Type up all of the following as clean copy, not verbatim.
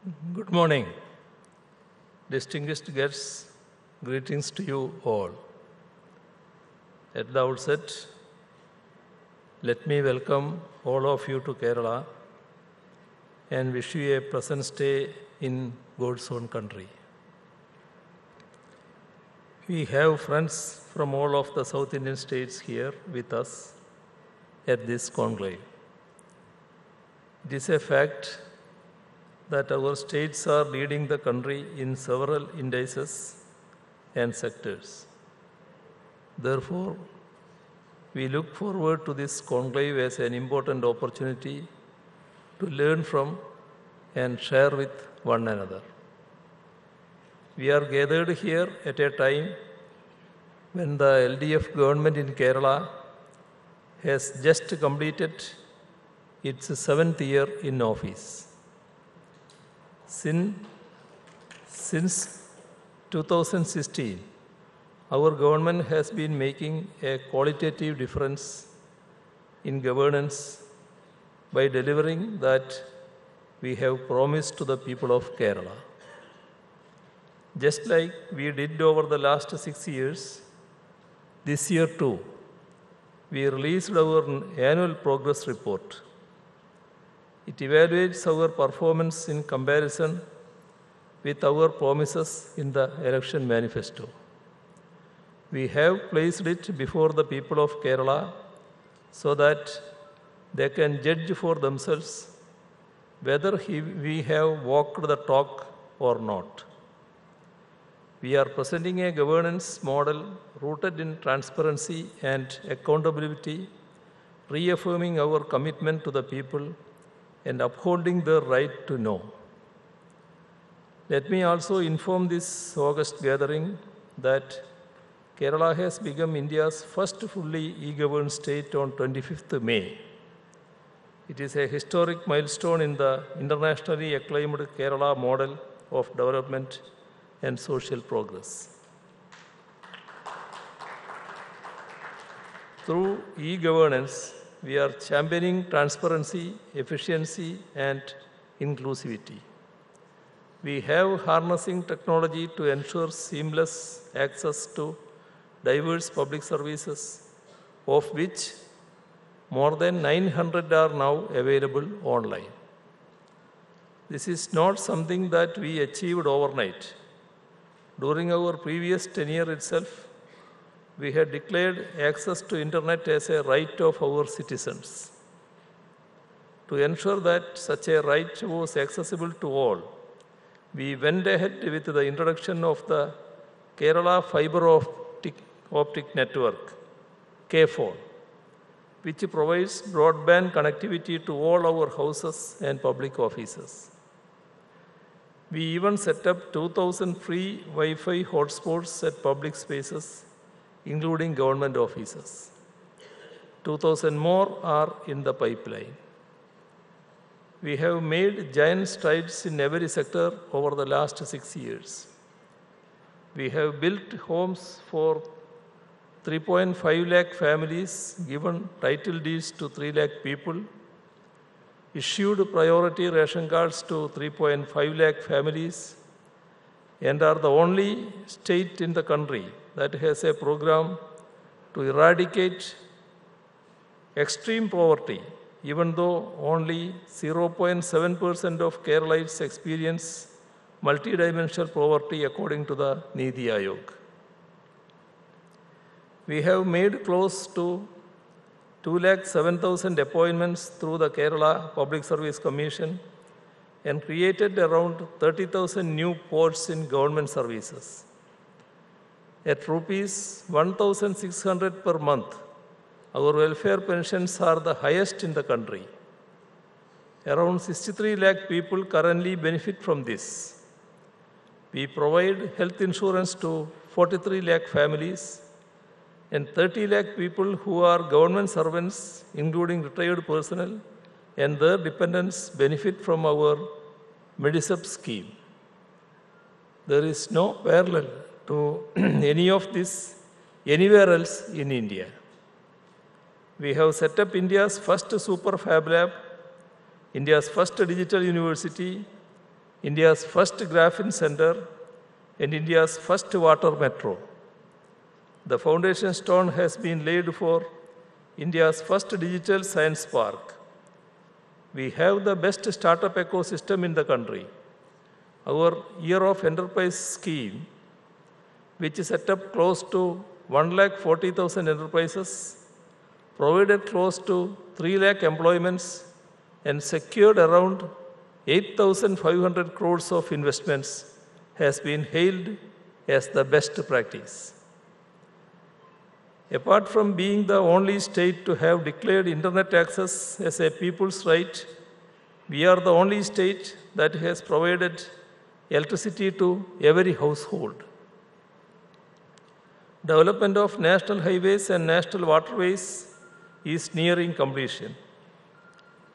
Good morning. Distinguished guests, greetings to you all. At the outset, let me welcome all of you to Kerala and wish you a pleasant stay in God's own country. We have friends from all of the South Indian states here with us at this conclave. It is a fact that our states are leading the country in several indices and sectors. Therefore, we look forward to this conclave as an important opportunity to learn from and share with one another. We are gathered here at a time when the LDF government in Kerala has just completed its 7th year in office. Since 2016, our government has been making a qualitative difference in governance by delivering that we have promised to the people of Kerala. Just like we did over the last 6 years, this year too, we released our annual progress report. It evaluates our performance in comparison with our promises in the election manifesto. We have placed it before the people of Kerala so that they can judge for themselves whether we have walked the talk or not. We are presenting a governance model rooted in transparency and accountability, reaffirming our commitment to the people and upholding their right to know. Let me also inform this August gathering that Kerala has become India's first fully e-governed state on 25th May. It is a historic milestone in the internationally acclaimed Kerala model of development and social progress. Through e-governance, we are championing transparency, efficiency, and inclusivity. We have harnessing technology to ensure seamless access to diverse public services, of which more than 900 are now available online. This is not something that we achieved overnight. During our previous tenure itself, we had declared access to internet as a right of our citizens. To ensure that such a right was accessible to all, we went ahead with the introduction of the Kerala Fiber Optic Network, KFON, which provides broadband connectivity to all our houses and public offices. We even set up 2,000 free Wi-Fi hotspots at public spaces, including government offices. 2,000 more are in the pipeline. We have made giant strides in every sector over the last 6 years. We have built homes for 3.5 lakh families, given title deeds to 3 lakh people, issued priority ration cards to 3.5 lakh families, and are the only state in the country that has a program to eradicate extreme poverty, even though only 0.7% of Keralites experience multidimensional poverty according to the Niti Aayog. We have made close to 207,000 appointments through the Kerala Public Service Commission and created around 30,000 new posts in government services. At rupees 1,600 per month, our welfare pensions are the highest in the country. Around 63 lakh people currently benefit from this. We provide health insurance to 43 lakh families, and 30 lakh people who are government servants, including retired personnel, and their dependents benefit from our Medicep scheme. There is no parallel to any of this anywhere else in India. We have set up India's first super fab lab, India's first digital university, India's first graphene center, and India's first water metro. The foundation stone has been laid for India's first digital science park. We have the best startup ecosystem in the country. Our Year of Enterprise scheme, which set up close to 1,40,000 enterprises, provided close to 3 lakh employments, and secured around 8,500 crores of investments, has been hailed as the best practice. Apart from being the only state to have declared internet access as a people's right, we are the only state that has provided electricity to every household. Development of national highways and national waterways is nearing completion.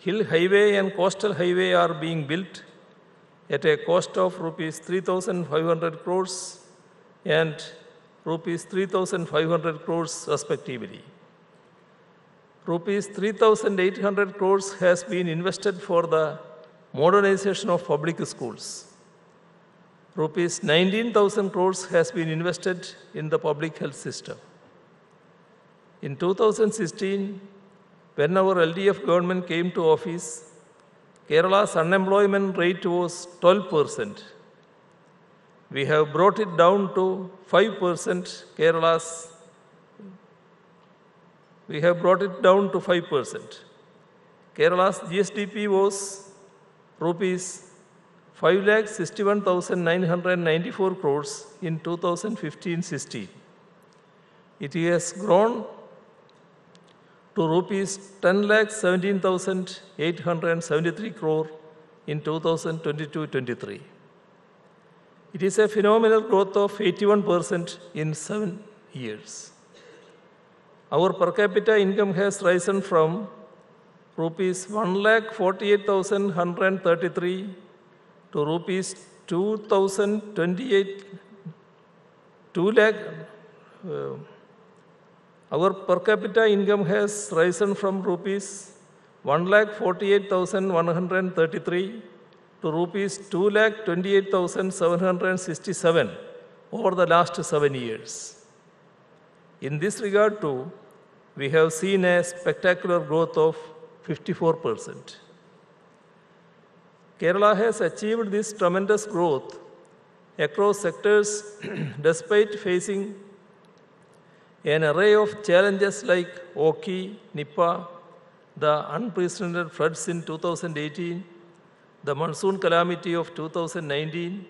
Hill highway and coastal highway are being built at a cost of rupees 3,500 crores and rupees 3,500 crores respectively. Rupees 3,800 crores has been invested for the modernization of public schools. Rupees 19,000 crores has been invested in the public health system. In 2016, when our LDF government came to office, Kerala's unemployment rate was 12%. We have brought it down to 5%. We have brought it down to 5%. Kerala's GSDP was rupees 5,61,994 crores in 2015-16. It has grown to rupees 10,17,873 crore in 2022-23. It is a phenomenal growth of 81% in 7 years. Our per capita income has risen from rupees 1,48,133 to rupees 2,028, 2 lakh. Our per capita income has risen from rupees 1,48,133 to rupees 2,28,767 over the last 7 years. In this regard too, we have seen a spectacular growth of 54%. Kerala has achieved this tremendous growth across sectors despite facing an array of challenges like Oki, Nipah, the unprecedented floods in 2018, the monsoon calamity of 2019,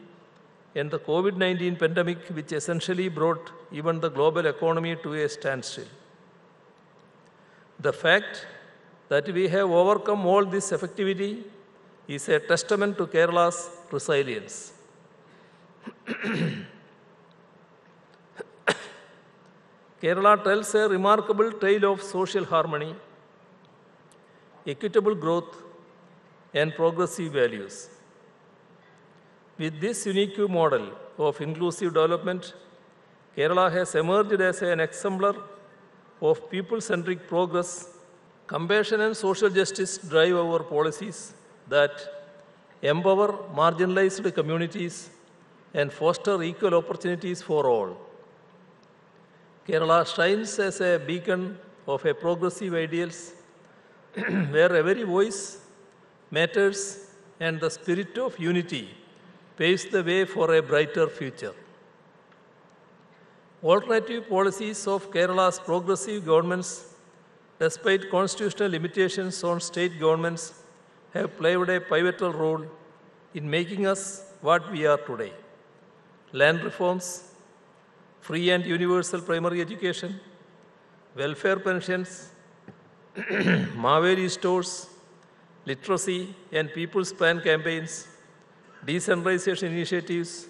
and the COVID-19 pandemic, which essentially brought even the global economy to a standstill. The fact that we have overcome all this effectively is a testament to Kerala's resilience. Kerala tells a remarkable tale of social harmony, equitable growth, and progressive values. With this unique model of inclusive development, Kerala has emerged as an exemplar of people-centric progress. Compassion and social justice drive our policies that empower marginalized communities and foster equal opportunities for all. Kerala shines as a beacon of a progressive ideals where every voice matters and the spirit of unity paves the way for a brighter future. Alternative policies of Kerala's progressive governments, despite constitutional limitations on state governments, have played a pivotal role in making us what we are today. Land reforms, free and universal primary education, welfare pensions, Maveri stores, literacy and people's plan campaigns, decentralization initiatives,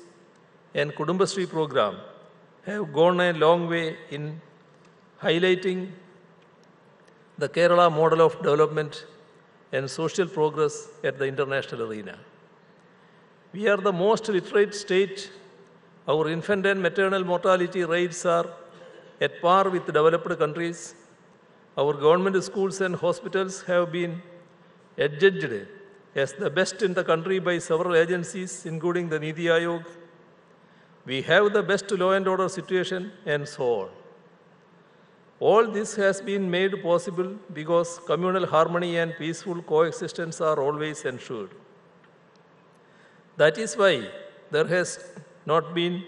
and Kudumbashree program have gone a long way in highlighting the Kerala model of development and social progress at the international arena. We are the most literate state. Our infant and maternal mortality rates are at par with developed countries. Our government schools and hospitals have been adjudged as the best in the country by several agencies, including the Niti Aayog. We have the best law and order situation, and so on. All this has been made possible because communal harmony and peaceful coexistence are always ensured. That is why there has not been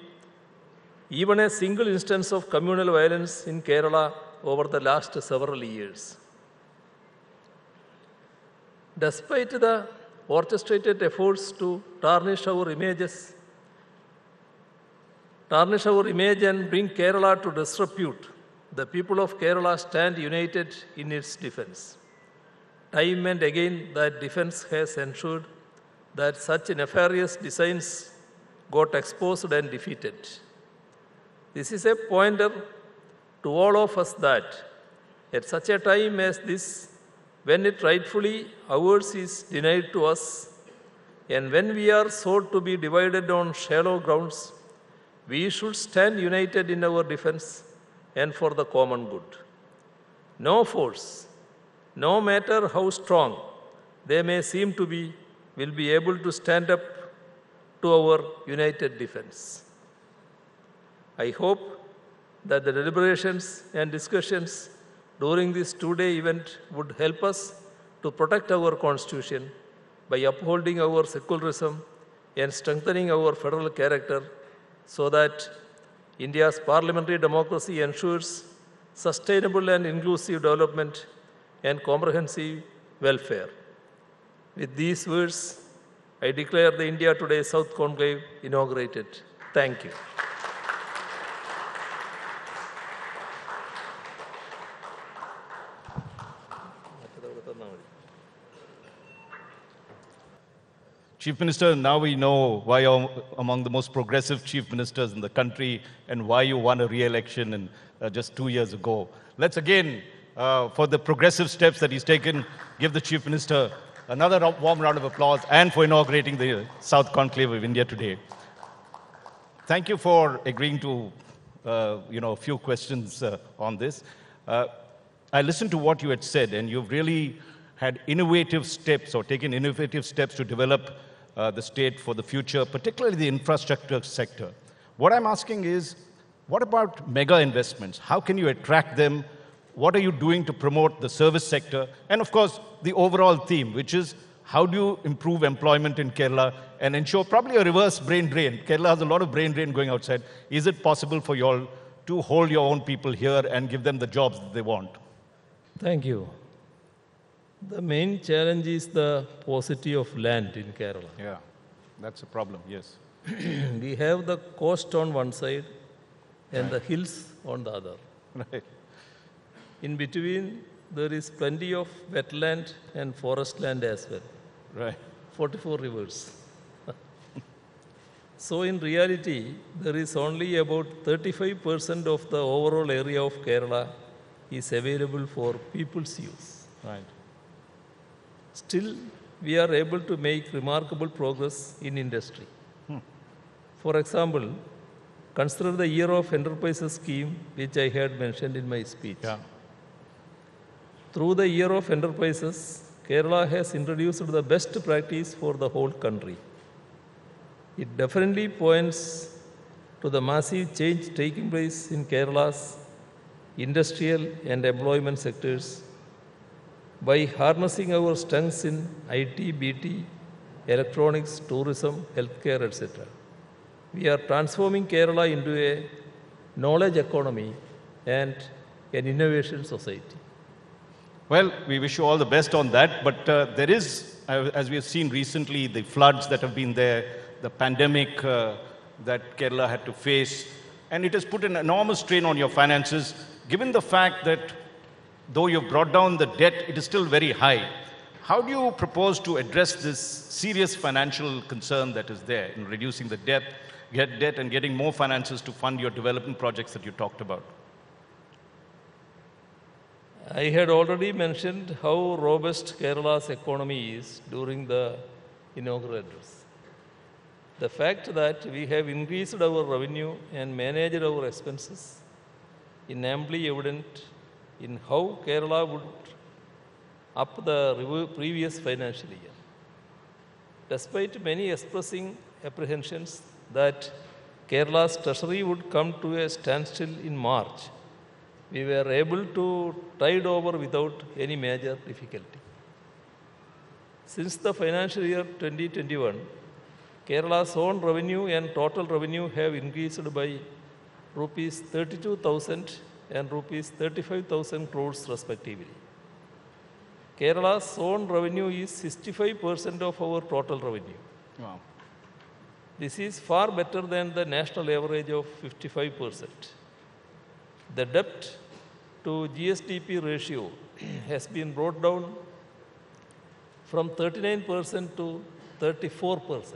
even a single instance of communal violence in Kerala over the last several years. Despite the orchestrated efforts to tarnish our image and bring Kerala to disrepute, the people of Kerala stand united in its defense. Time and again, that defense has ensured that such nefarious designs got exposed and defeated. This is a pointer to all of us that at such a time as this, when it rightfully ours is denied to us, and when we are sought to be divided on shallow grounds, we should stand united in our defense and for the common good. No force, no matter how strong they may seem to be, will be able to stand up to our united defense. I hope that the deliberations and discussions during this two-day event would help us to protect our Constitution by upholding our secularism and strengthening our federal character so that India's parliamentary democracy ensures sustainable and inclusive development and comprehensive welfare. With these words, I declare the India Today South Conclave inaugurated. Thank you. Chief Minister, now we know why you're among the most progressive chief ministers in the country and why you won a re-election just 2 years ago. Let's again, for the progressive steps that he's taken, give the Chief Minister another warm round of applause and for inaugurating the South Conclave of India today. Thank you for agreeing to a few questions on this. I listened to what you had said, and you've really had innovative steps or taken innovative steps to develop the state for the future, particularly the infrastructure sector. What I'm asking is, what about mega investments? How can you attract them? What are you doing to promote the service sector? And of course, the overall theme, which is how do you improve employment in Kerala and ensure probably a reverse brain drain? Kerala has a lot of brain drain going outside. Is it possible for you all to hold your own people here and give them the jobs that they want? Thank you. The main challenge is the paucity of land in Kerala. Yeah, that's a problem, yes. We have the coast on one side and the hills on the other. Right. In between, there is plenty of wetland and forest land as well. Right. 44 rivers. So in reality, there is only about 35% of the overall area of Kerala is available for people's use. Right. Still, we are able to make remarkable progress in industry. For example, consider the Year of Enterprises scheme, which I had mentioned in my speech. Yeah. Through the Year of Enterprises, Kerala has introduced the best practice for the whole country. It definitely points to the massive change taking place in Kerala's industrial and employment sectors by harnessing our strengths in IT, BT, electronics, tourism, healthcare, etc. We are transforming Kerala into a knowledge economy and an innovation society. Well, we wish you all the best on that, but there is, as we have seen recently, the floods that have been there, the pandemic that Kerala had to face, and it has put an enormous strain on your finances, given the fact that though you've brought down the debt, it is still very high. How do you propose to address this serious financial concern that is there in reducing the debt and getting more finances to fund your development projects that you talked about? I had already mentioned how robust Kerala's economy is during the inaugural address. The fact that we have increased our revenue and managed our expenses is amply evident in how Kerala would up the previous financial year. Despite many expressing apprehensions that Kerala's treasury would come to a standstill in March, we were able to tide over without any major difficulty. Since the financial year 2021, Kerala's own revenue and total revenue have increased by rupees 32,000 and rupees 35,000 crores respectively. Kerala's own revenue is 65% of our total revenue. Wow. This is far better than the national average of 55%. The debt to GSDP ratio has been brought down from 39% to 34%.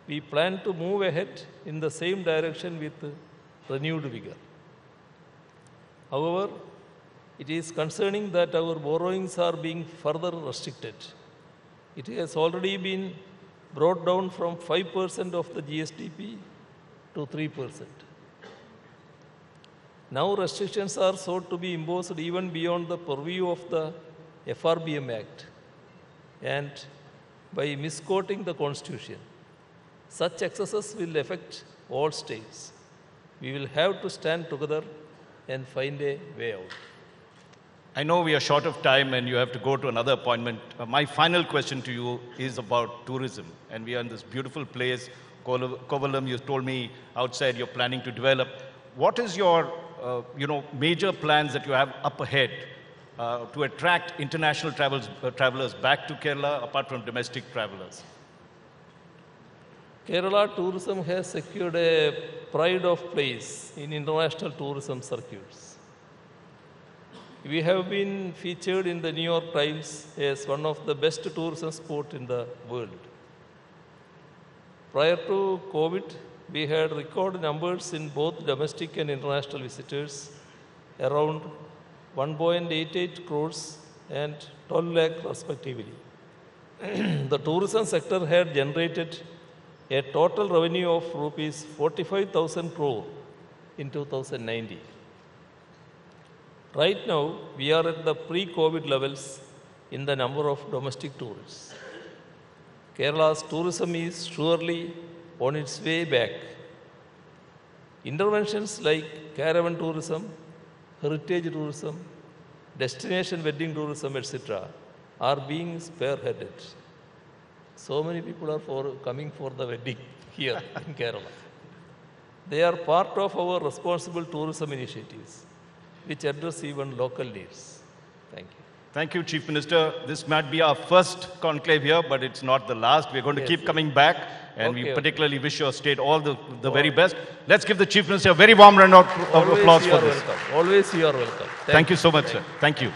We plan to move ahead in the same direction with renewed vigor. However, it is concerning that our borrowings are being further restricted. It has already been brought down from 5% of the GSDP to 3%. Now restrictions are sought to be imposed even beyond the purview of the FRBM Act and by misquoting the Constitution. Such excesses will affect all states. We will have to stand together and find a way out. I know we are short of time and you have to go to another appointment. My final question to you is about tourism. And we are in this beautiful place, Kovalam, you told me outside you're planning to develop. What is your major plans that you have up ahead to attract international travelers back to Kerala apart from domestic travelers? Kerala tourism has secured a pride of place in international tourism circuits. We have been featured in the New York Times as one of the best tourism spots in the world. Prior to COVID, we had record numbers in both domestic and international visitors, around 1.88 crores and 12 lakh respectively. The tourism sector had generated a total revenue of rupees 45,000 crore in 2019. Right now, we are at the pre-COVID levels in the number of domestic tourists. Kerala's tourism is surely on its way back. Interventions like caravan tourism, heritage tourism, destination wedding tourism, etc. are being spearheaded. So many people are coming for the wedding here in Kerala. They are part of our responsible tourism initiatives, which address even local needs. Thank you. Thank you, Chief Minister. This might be our first conclave here, but it's not the last. We're going to keep coming back, and we particularly wish your state all the very best. Let's give the Chief Minister a very warm round of applause for this. Always you are welcome. Thank you so much, sir. Thank you.